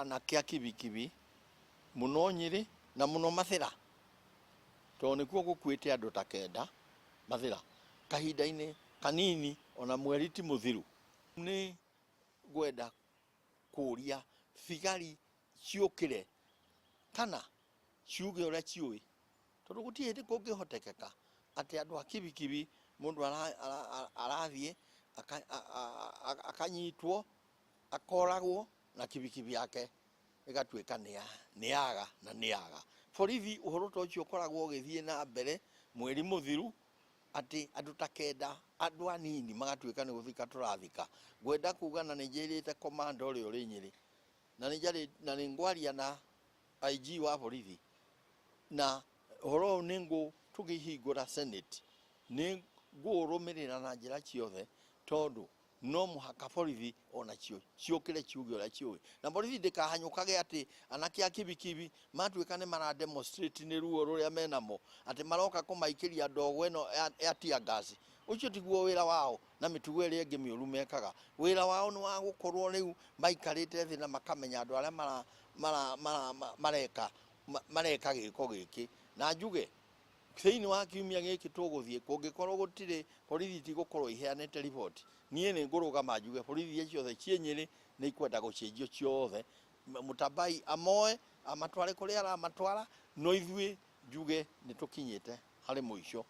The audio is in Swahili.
na kia kibikibi muno Nyeri na muno Mathira to nikuo gukwite andu ta kenda Mathira kahinda-ini kanini ona mweri ti muthiru ni gwenda kuria thigari ciukire kana ciuge uria ciui tondu guti hindi kungihotekeka ati andu a kibikibi mundu arathie akanyitwo akoragwo na kibikibi yake igatuika niaga na niaga. Borithi uhoro ta ucio ukoragwo ugithie na mbere mweri muthiru ati andu ta kenda andu anini magatuika ni guthika turathika. Gwenda kuga na nijirite komanda uria uri Nyeri na ningwaria na IG wa borithi na uhoro ningu tugihingura Senate ni ngurumirira na njira ciothe tondu no muhaka borithi ona cio ciukire ciuge uria ciui na borithi ndikahanyukage ati anake a kibikibi matuika ni mara demonstrate ni ruo ruria menamo ati maroka kumaikiria ndogo ino ya tear gas. Ucio tiguo wira wao na mitugo iri ingi miuru mekaga. Wira wao ni wa gukorwo riu maikarite thi na makamenya andu aria mareka giko giki na njuge thiini wa kiumia giki tuguthie kungikorwo gutire borithi tigukorwo iheanite report nie ni ngurugama njuge borithi ciothe cie Nyeri ni ikwenda gucenjio ciothe Mutabai amoe amatware kuria aramatwara no ithue njuge ni tukinyite hari muico.